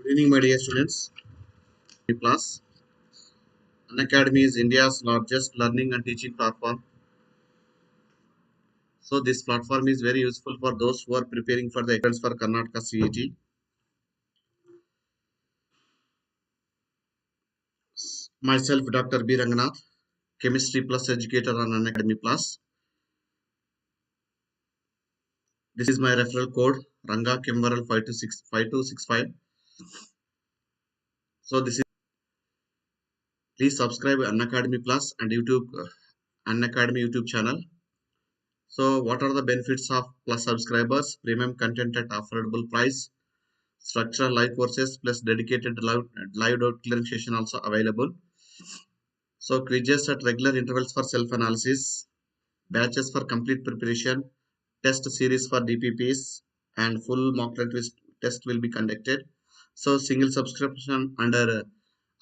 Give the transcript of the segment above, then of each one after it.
Good evening, my dear students. Plus, Unacademy is India's largest learning and teaching platform. So, this platform is very useful for those who are preparing for the exams for Karnataka CET. Myself, Dr. B. Ranganath, Chemistry Plus educator on Unacademy Plus. This is my referral code Ranga Kimvaral 5265. So, this is please subscribe Unacademy Plus and Unacademy YouTube channel. So, what are the benefits of Plus subscribers? Premium content at affordable price. Structural live courses plus dedicated live doubt clearing session also available. So quizzes at regular intervals for self-analysis, batches for complete preparation, test series for DPPs, and full mock test will be conducted. So single subscription under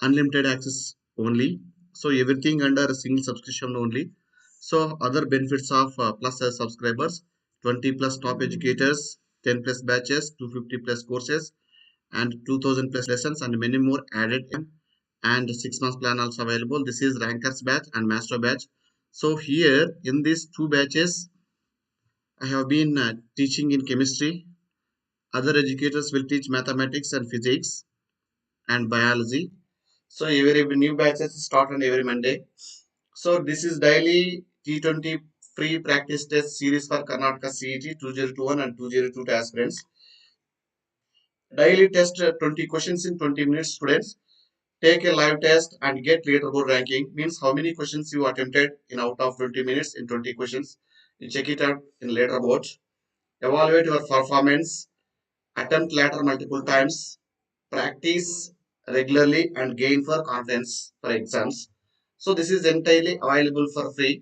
unlimited access only. So everything under a single subscription only. So other benefits of plus subscribers: 20 plus top educators, 10 plus batches, 250 plus courses, and 2000 plus lessons and many more added in, and 6 months plan also available. This is rankers batch and master batch. So here in these two batches I have been teaching in chemistry. Other educators will teach mathematics and physics and biology. So every new batches start on every Monday. So this is daily T20 free practice test series for Karnataka CET 2021 and 2022 aspirants. Daily test 20 questions in 20 minutes, students. Take a live test and get leaderboard ranking. Means how many questions you attempted in out of 20 minutes in 20 questions. You check it out in leaderboard. Evaluate your performance. Attempt later multiple times. Practice regularly and gain for confidence for exams. So this is entirely available for free.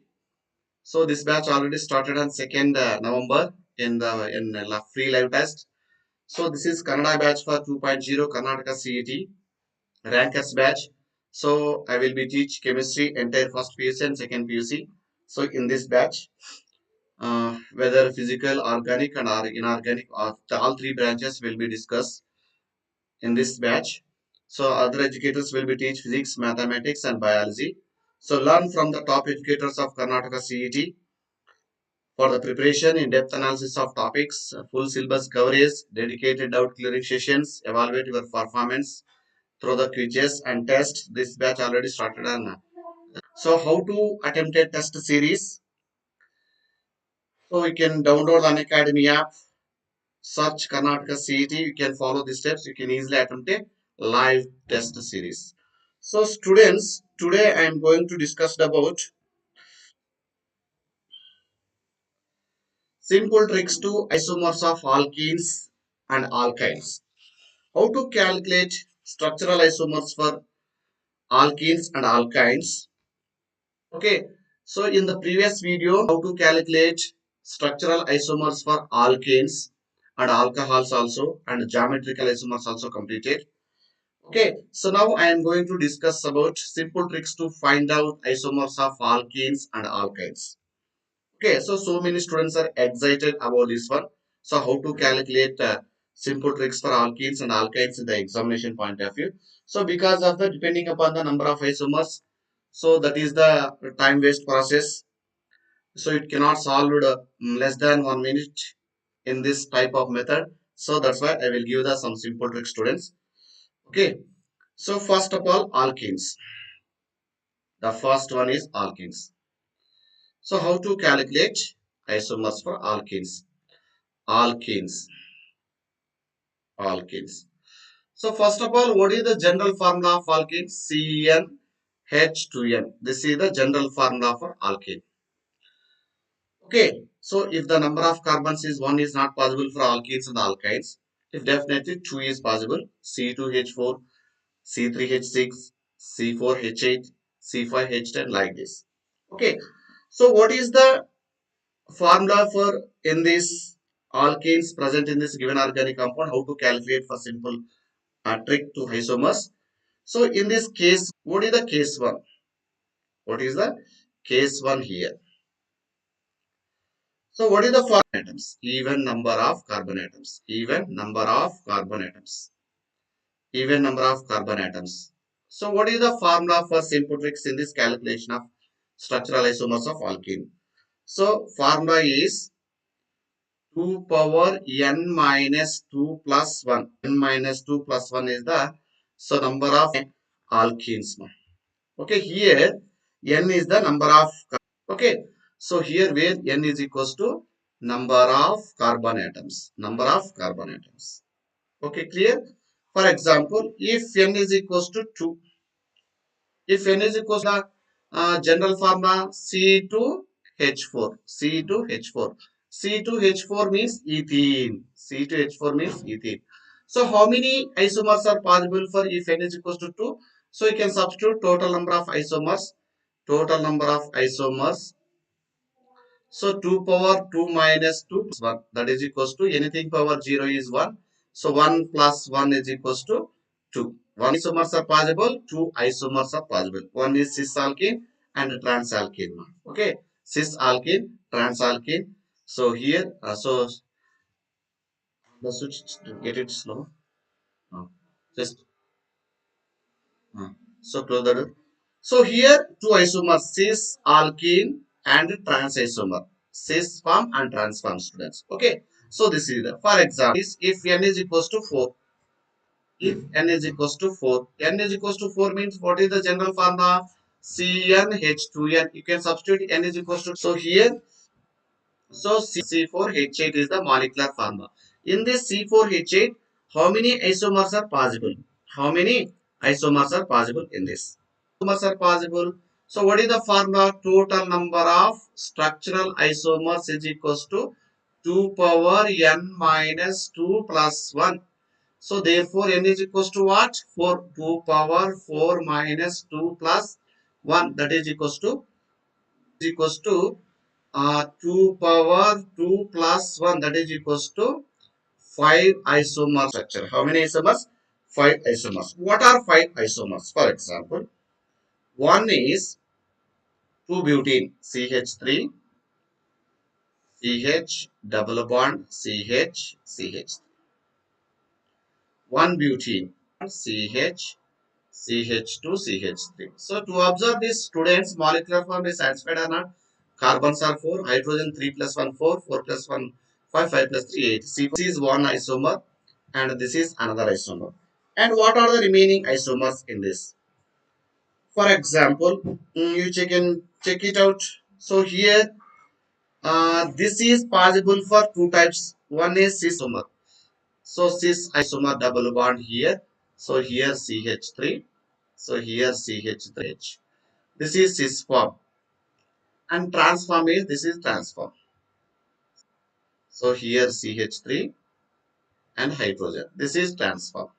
So this batch already started on 2nd November in the free live test. So this is Kannada batch for 2.0 Karnataka CET. Rankers batch. So I will be teach chemistry entire first PUC and second PUC. So in this batch, whether physical, organic and inorganic, all three branches will be discussed in this batch. So other educators will be teach physics, mathematics and biology. So learn from the top educators of Karnataka CET for the preparation, in-depth analysis of topics, full syllabus coverage, dedicated doubt clearing sessions, evaluate your performance through the quizzes and tests. This batch already started on. So how to attempt a test series? So you can download the Unacademy app, search Karnataka CET. You can follow the steps. You can easily attempt a live test series. So students, today I am going to discuss about simple tricks to isomers of alkenes and alkynes. How to calculate structural isomers for alkenes and alkynes. Okay, so in the previous video, how to calculate structural isomers for alkanes and alcohols also, and geometrical isomers also completed. Okay, so now I am going to discuss about simple tricks to find out isomers of alkenes and alkynes. Okay, so many students are excited about this one. So how to calculate simple tricks for alkenes and alkynes in the examination point of view. So because of the depending upon the number of isomers, so that is the time waste process. So it cannot solve less than 1 minute in this type of method. So that's why I will give the some simple tricks, students. Okay. So first of all, alkenes. The first one is alkenes. So how to calculate isomers for alkenes? Alkenes. Alkenes. So first of all, what is the general formula of alkenes? CnH2n. This is the general formula for alkene. Okay, so if the number of carbons is 1 is not possible for alkenes and alkynes, if definitely 2 is possible, C2H4, C3H6, C4H8, C5H10 like this. Okay, so what is the formula for in this alkenes present in this given organic compound? How to calculate for simple trick to isomers? So in this case, what is the case 1? What is the case 1 here? So what is the carbon atoms? Even number of carbon atoms. Even number of carbon atoms. even number of carbon atoms. So what is the formula for simple tricks in this calculation of structural isomers of alkene? So formula is 2 power n minus 2 plus 1. N minus 2 plus 1 is the number of alkenes. Okay, here n is the number of, okay, so here where n is equals to number of carbon atoms, okay, clear. For example, if n is equals to 2, if n is equals to the general formula C2H4, C2H4, C2H4 means ethene, C2H4 means ethene. So how many isomers are possible for if n is equals to 2? So you can substitute total number of isomers, total number of isomers. So 2 power 2 minus 2 plus 1, that is equals to anything power 0 is 1. So 1 plus 1 is equals to 2. 1 isomers are possible, 2 isomers are possible. One is cis alkene and transalkene. Okay, cis alkene, transalkene. So here, the switch get it slow. Uh, just so close the door. So here two isomers, cis alkene and trans isomer, cis form and trans form students. Okay, so this is the, for example, is if n is equals to 4, if n is equals to 4, n is equals to 4 means what is the general formula? CnH2n. You can substitute n is equals to, so here, so C4H8 is the molecular formula. In this C4H8, how many isomers are possible? How many isomers are possible in this? Isomers are possible. So what is the formula? Total number of structural isomers is equals to 2 power n minus 2 plus 1. So therefore n is equals to what? 4, 2 power 4 minus 2 plus 1, that is equals to 2 power 2 plus 1, that is equals to 5 isomer structure. How many isomers? 5 isomers. What are 5 isomers? For example, one is 2 butene CH3, CH double bond CH, CH. 1 butene CH, CH2, CH3. So to observe this, students, molecular form is satisfied or not? Carbons are 4, hydrogen 3 plus 1 4, 4 plus 1 5, 5 plus 3 8. C4 is one isomer and this is another isomer. And what are the remaining isomers in this? For example, you check it out. So here, this is possible for two types. One is cis isomer. So cis isomer double bond here. So here CH3. So here CH3H. This is cis form. And transform is, this is transform. So here CH3 and hydrogen. This is transform.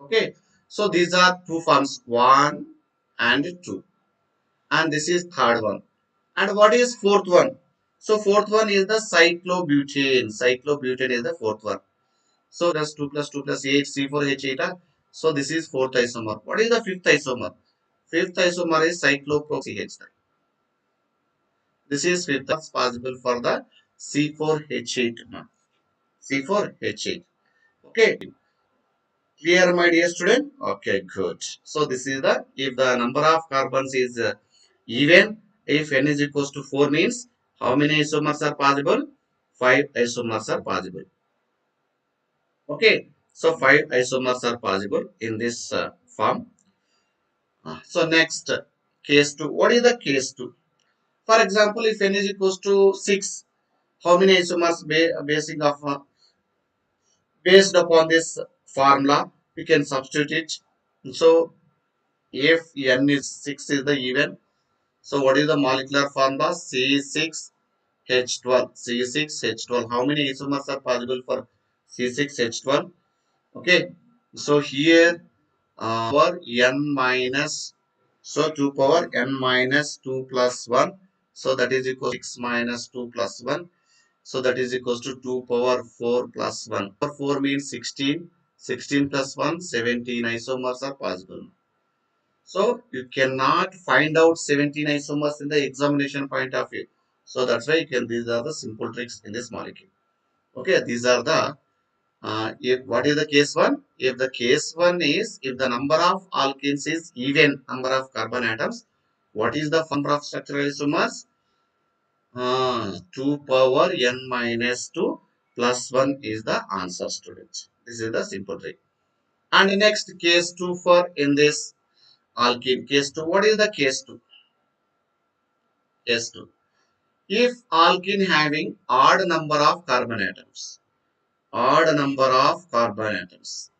Okay. So these are two forms, 1 and 2. And this is third one. And what is fourth one? So fourth one is the cyclobutane. Cyclobutane is the fourth one. So plus 2 plus 8 C4H8. So this is fourth isomer. What is the fifth isomer? Fifth isomer is cyclopro-CH. This is fifth that's possible for the C4H8. C4H8. Okay. Clear, my dear student? Okay, good. So this is the, if the number of carbons is even, if n is equals to 4 means how many isomers are possible? 5 isomers are possible. Okay, so 5 isomers are possible in this form. So next, case 2. What is the case 2? For example, if n is equals to 6, how many isomers based upon this formula, we can substitute it. So if n is 6 is the even, so what is the molecular formula? C6H12. C6H12. How many isomers are possible for C6H12? Okay. So here power n minus, so 2 power n minus 2 plus 1. So that is equal to 6 minus 2 plus 1. So that is equals to 2 power 4 plus 1. 4 means 16. 16 plus 1, 17 isomers are possible. So you cannot find out 17 isomers in the examination point of view. So that's why you can, these are the simple tricks in this molecule. Okay, these are the If what is the case one? If the case one is if the number of alkenes is even number of carbon atoms, what is the number of structural isomers? 2 power n minus 2 plus 1 is the answer, students. This is the simple trick. And next case 2 for in this alkene. Case 2. What is the case 2? Case 2. If alkene having odd number of carbon atoms, odd number of carbon atoms,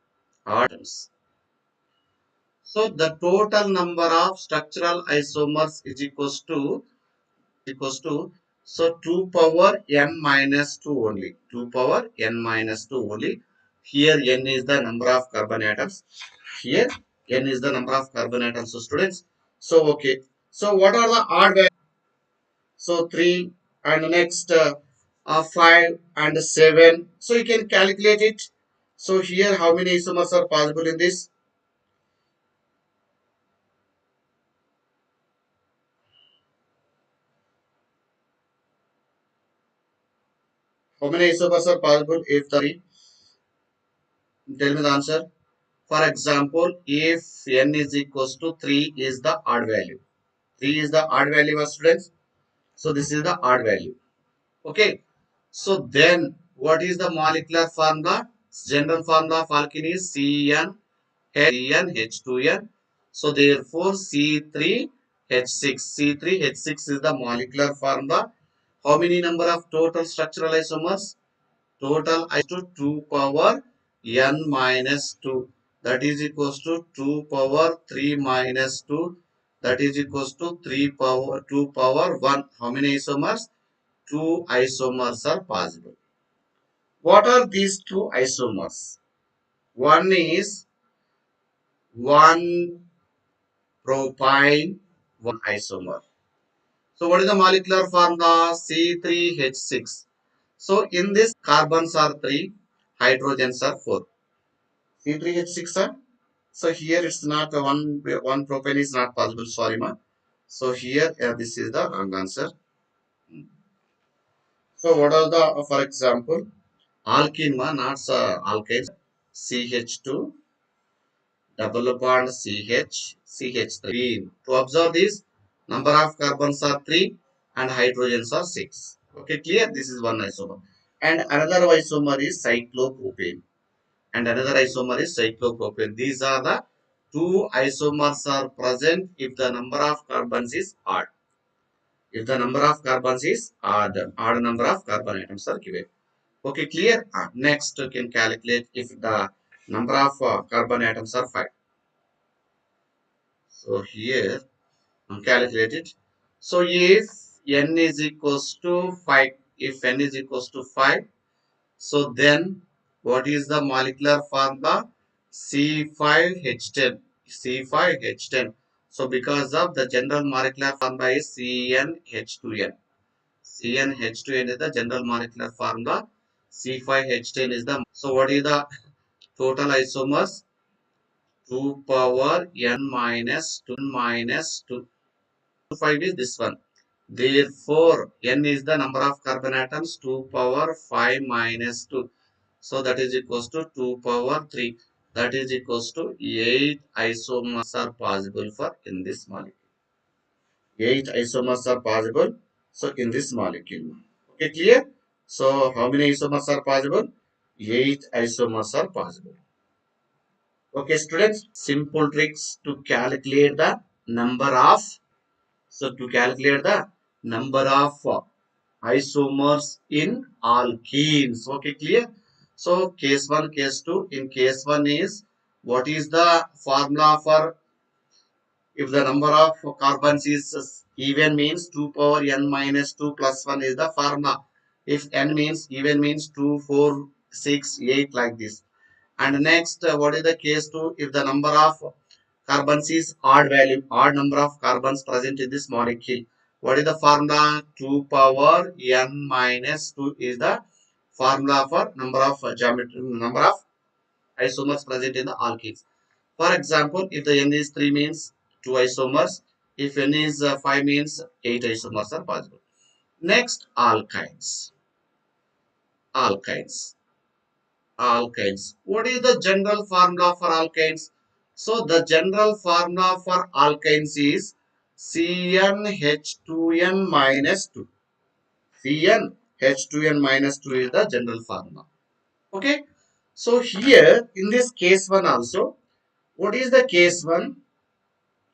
odd atoms. So the total number of structural isomers is equals to so 2 power n minus 2 only. 2 power n minus 2 only. Here n is the number of carbon atoms. Here n is the number of carbon atoms. So students. So okay. So what are the odd values? So 3 and next 5 and 7. So you can calculate it. So here how many isomers are possible in this? How many isomers are possible if the tell me the answer. For example, if n is equals to 3 is the odd value. 3 is the odd value of students. So this is the odd value. Okay. So then what is the molecular formula? General formula of alkene is CnH2n. So therefore C3H6. C3H6 is the molecular formula. How many number of total structural isomers? Total is to 2 power n minus 2, that is equals to 2 power 3 minus 2, that is equals to 3 power 2 power 1. How many isomers? Two isomers are possible. What are these two isomers? One is 1 propine, 1 isomer. So what is the molecular formula? C3H6. So in this carbons are 3, hydrogens are 4. C3H6 are. So here it's not one propane is not possible. Sorry, ma. So here this is the wrong answer. So what are the for example alkene ma not alkane CH2 double bond CH3. To observe this, number of carbons are 3 and hydrogens are 6. Okay, clear? This is one isomer. And another isomer is cyclopropane. And another isomer is cyclopropane. These are the two isomers are present if the number of carbons is odd. If the number of carbons is odd number of carbon atoms are given. Okay, clear? Next, you can calculate if the number of carbon atoms are 5. So here, calculate it. So if n is equals to 5, if n is equals to 5, so then what is the molecular formula? C5H10. C5H10. So because of the general molecular formula is CnH2n. CnH2n is the general molecular formula. C5H10 is the. So what is the total isomers? 2 power n minus 2 minus 2. 5 is this one. Therefore, n is the number of carbon atoms 2 power 5 minus 2. So that is equals to 2 power 3. That is equals to 8 isomers are possible for in this molecule. 8 isomers are possible. So in this molecule. Okay, clear? So how many isomers are possible? 8 isomers are possible. Okay, students, simple tricks to calculate the number of. So to calculate the number of isomers in alkenes. Okay, clear? So case 1, case 2. In case 1 is what is the formula for if the number of carbons is even means 2 power n minus 2 plus 1 is the formula. If n means even means 2, 4, 6, 8 like this. And next what is the case 2 if the number of carbons is odd value, odd number of carbons present in this molecule. What is the formula? 2 power n minus 2 is the formula for number of geometry, number of isomers present in the alkenes. For example, if the n is 3 means 2 isomers. If n is 5 means 8 isomers are possible. Next, alkynes. Alkynes. alkynes. What is the general formula for alkynes? So the general formula for alkynes is CnH2n minus 2. CnH2n minus 2 is the general formula. Okay. So here in this case 1 also, what is the case 1?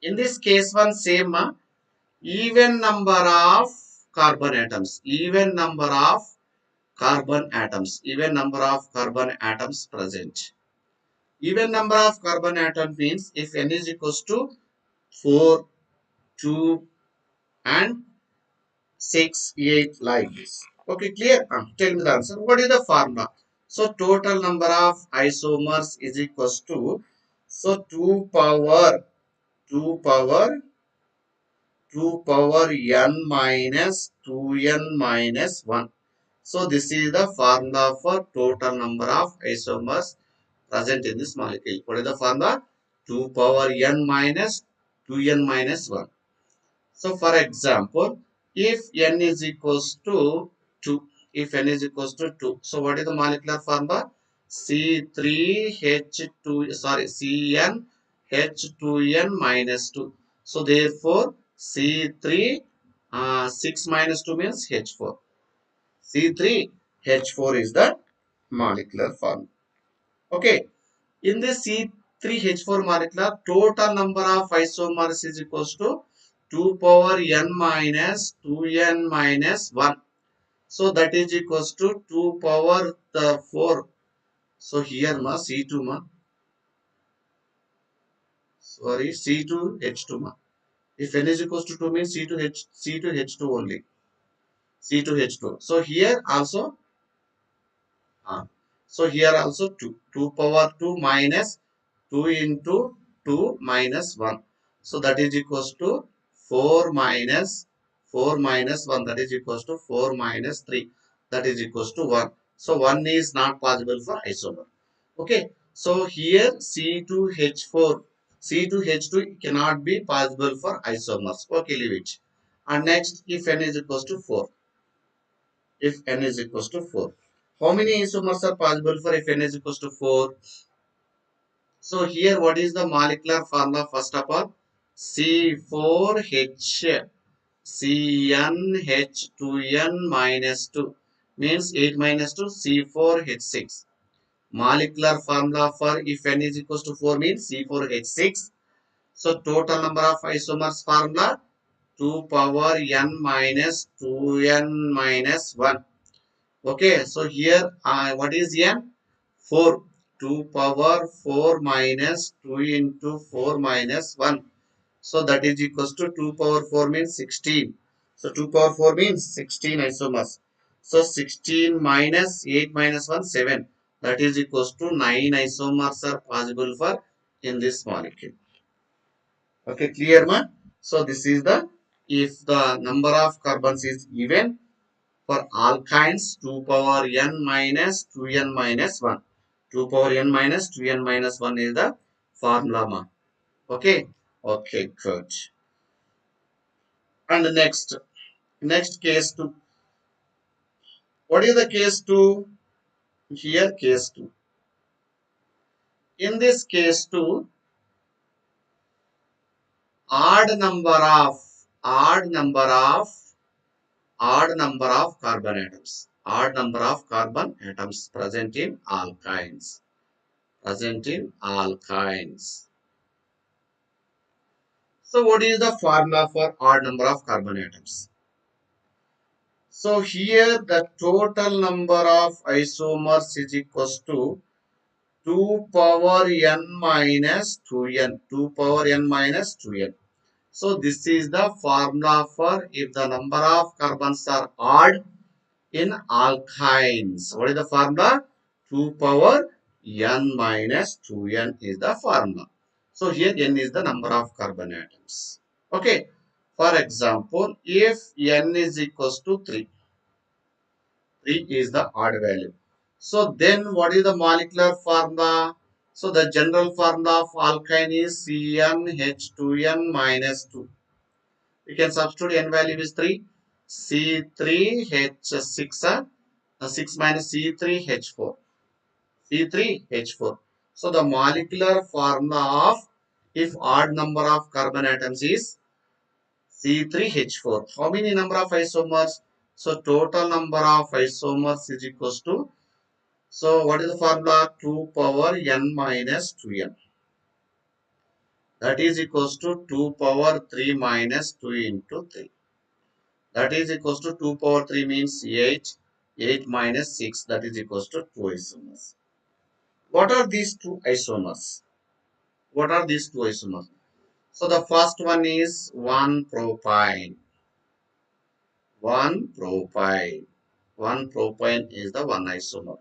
In this case 1 same even number of carbon atoms. Even number of carbon atoms present. Even number of carbon atom means if n is equals to 4, 2 and 6, 8 like this. Okay, clear? Tell me the answer. What is the formula? So total number of isomers is equals to, so 2 power 2 power n minus 2n minus 1. So this is the formula for total number of isomers present in this molecule. What is the formula? 2 power n minus 2n minus 1. So for example, if n is equals to 2, so what is the molecular formula? C3H2, sorry, CnH2n minus 2. So therefore, C3, 6 minus 2 means H4. C3H4 is the molecular formula. Okay. In the C3H4 molecular, total number of isomers is equals to 2 power n minus 2n minus 1. So that is equals to 2 power the 4. So here C2 sorry, C2H2 If n is equals to 2 means C2H2 only. C2H2. So here also so here also 2. 2 power 2 minus 2 into 2 minus 1. So that is equals to 4 minus 1. That is equals to 4 minus 3. That is equals to 1. So 1 is not possible for isomer. Okay. So here C2H2 cannot be possible for isomers. Okay, leave it. And next, if n is equals to 4. If n is equals to 4. How many isomers are possible for if n is equals to 4? So here what is the molecular formula first of all? C4H CnH2n minus 2 means 8 minus 2 C4H6. Molecular formula for if n is equals to 4 means C4H6. So total number of isomers formula 2 power n minus 2n minus 1. Okay, so here what is n? 4. 2 power 4 minus 2 into 4 minus 1. So that is equals to 2 power 4 means 16. So 2 power 4 means 16 isomers. So 16 minus 8 minus 1, 7. That is equals to 9 isomers are possible for in this molecule. Okay, clear ma? So this is the, if the number of carbons is even, for alkynes 2 power n minus 2n minus 1. 2 power n minus 2n minus 1 is the formula. Okay. Okay, good. And next case 2. What is the case 2? Here case 2. In this case 2, odd number of odd number of odd number of carbon atoms. Odd number of carbon atoms present in alkynes. Present in alkynes. So what is the formula for odd number of carbon atoms? So here the total number of isomers is equals to 2 power n minus 2n. 2 power n minus 2n. So this is the formula for if the number of carbons are odd in alkynes. What is the formula? 2 power n minus 2n is the formula. So here n is the number of carbon atoms. Okay. For example, if n is equals to 3, 3 is the odd value. So then what is the molecular formula? So the general formula of alkyne is CnH2n minus 2. We can substitute n value is 3. C3H6, 6 minus C3H4. C3H4. So the molecular formula of if odd number of carbon atoms is C3H4. How many number of isomers? So total number of isomers is equals to, so what is the formula? 2 power n minus 2n. That is equals to 2 power 3 minus 2 into 3. That is equals to 2 power 3 means 8. 8 minus 6, that is equals to 2 isomers. What are these two isomers? What are these two isomers? So the first one is 1 propine. 1 propine. 1 propine is the one isomer.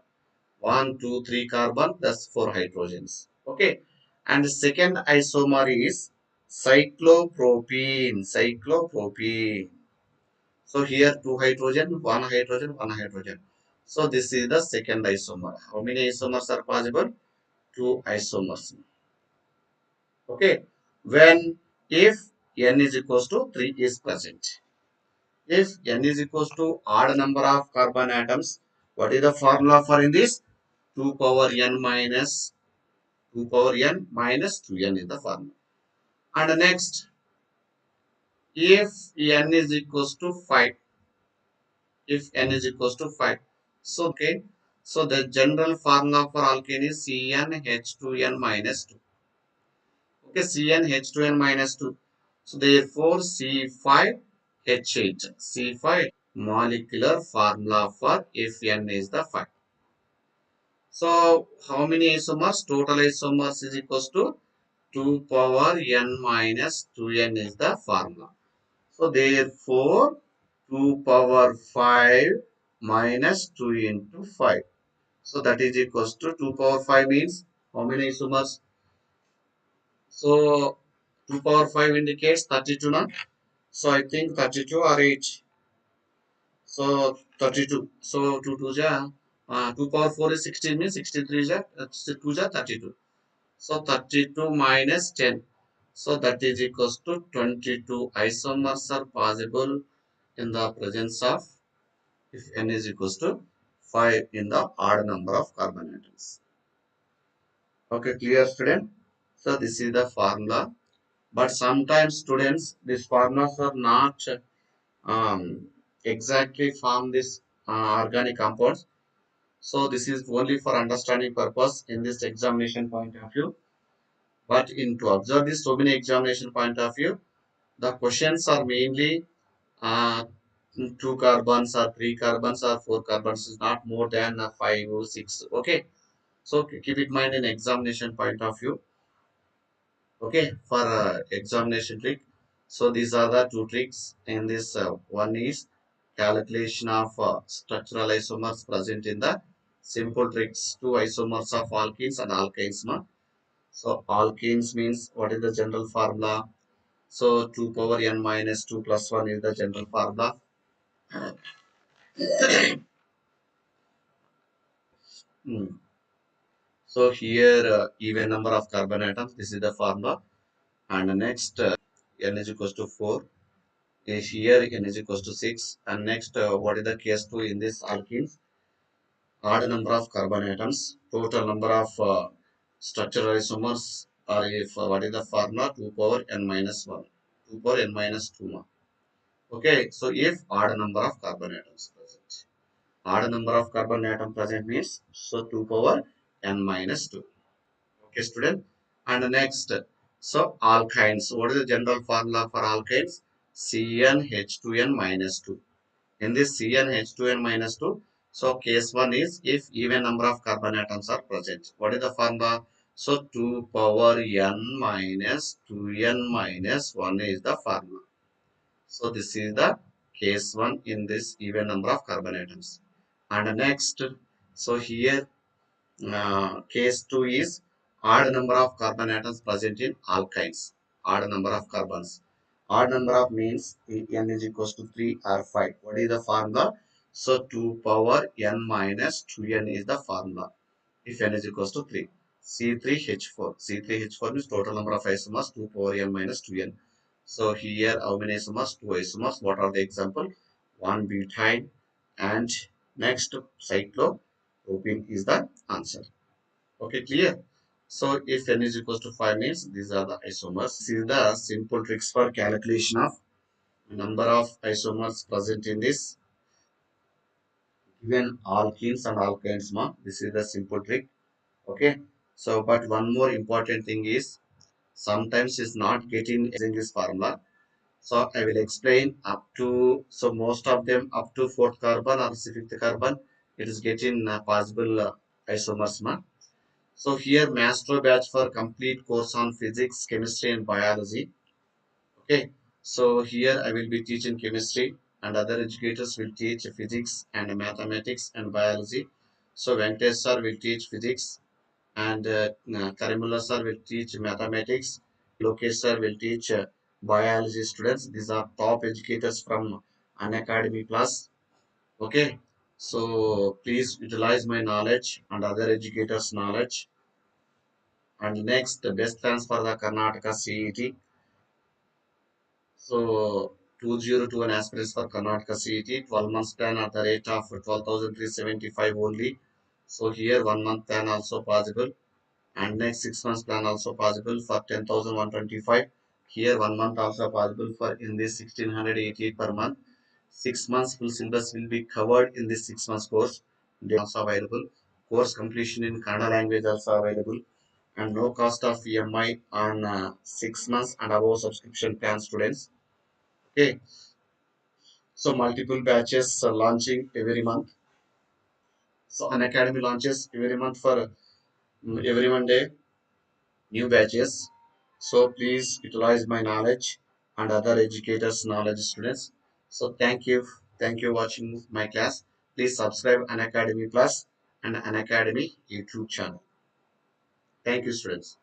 1, 2, 3 carbon plus 4 hydrogens. Okay. And the second isomer is cyclopropene. Cyclopropene. So here 2 hydrogen, 1 hydrogen, 1 hydrogen. So this is the second isomer. How many isomers are possible? 2 isomers. Okay. When if n is equals to 3 is present. If n is equals to odd number of carbon atoms, what is the formula for in this? 2 power n minus 2 power n minus 2n is the formula. And next, if n is equals to 5, if n is equals to 5, so okay, so the general formula for alkane is CnH2n minus 2. Okay, CnH2n minus 2. So therefore C5H8. Molecular formula for if n is the 5. So how many isomers? Total isomers is equals to 2 power n minus 2n is the formula. So therefore 2 power 5 minus 2 into 5. So that is equals to 2 power 5 means how many isomers? So 2 power 5 indicates 32 now. So I think 32 or 8. So 32. So 2 2 ja, 2 power 4 is 16 means 63 ja, 2 ja 32. So 32 minus 10. So that is equals to 22 isomers are possible in the presence of if n is equals to 5 in the odd number of carbon atoms. Okay, clear student? So this is the formula. But sometimes students, these formulas are not um, exactly form this organic compounds. So this is only for understanding purpose in this examination point of view. But in to observe this so many examination point of view, the questions are mainly uh, 2 carbons or 3 carbons or 4 carbons is not more than 5 or 6. Okay. So keep it in mind in examination point of view. Okay. For examination trick. So these are the two tricks in this. One is calculation of structural isomers present in the simple tricks. Two isomers of alkenes and alkynes. No? So alkenes means what is the general formula? So 2 power n minus 2 plus 1 is the general formula. Hmm. So here even number of carbon atoms, this is the formula. And next n is equals to 4. Here n is equals to 6. And next what is the case 2 in this alkenes? Odd number of carbon atoms, total number of structural isomers, or if what is the formula? 2 power n minus 1. 2 power n minus 2. Okay, so if odd number of carbon atoms present. Odd number of carbon atom present means so 2 power n minus 2. Okay, student. And next, so alkynes. What is the general formula for alkynes? CnH2n minus 2. In this CnH2n minus 2, so case 1 is if even number of carbon atoms are present. What is the formula? So 2 power n minus 2n minus 1 is the formula. So this is the case 1 in this even number of carbon atoms. And next, so here case 2 is odd number of carbon atoms present in alkynes. Odd number of carbons. Odd number of means n is equals to 3 or 5. What is the formula? So 2 power n minus 2n is the formula. If n is equals to 3. C3H4. C3H4 means total number of isomers 2 power n minus 2n. So here how many isomers? 2 isomers. What are the example? 1 butyne and next cyclopropene is the answer. Okay, clear? So if n is equals to 5 means these are the isomers. This is the simple tricks for calculation of number of isomers present in this given alkenes and alkynes. This is the simple trick. Okay. So but one more important thing is sometimes it's not getting using this formula. So I will explain up to, so most of them up to fourth carbon or fifth carbon, it is getting possible isomers. So here master batch for complete course on physics, chemistry and biology. Okay. So here I will be teaching chemistry and other educators will teach physics and mathematics and biology. So Venkatesh sir will teach physics and Karimullah sir will teach mathematics. Lokesh sir will teach biology students. These are top educators from Unacademy class. Okay. So please utilize my knowledge and other educators' knowledge. And next, the best plans for the Karnataka CET. So 2021 aspirants for Karnataka CET, 12 months plan at the rate of 12,375 only. So here 1 month plan also possible. And next 6 months plan also possible for 10,125. Here 1 month also possible for in this 1688 per month. 6 months full syllabus will be covered in this 6 months course. They also available. Course completion in Kannada language also available. And no cost of EMI on 6 months and above subscription plan students. Okay, so multiple batches are launching every month. So an academy launches every month for every Monday new batches. So please utilize my knowledge and other educators' knowledge students. So thank you watching my class. Please subscribe an Academy Plus and an Academy YouTube channel. Thank you, students.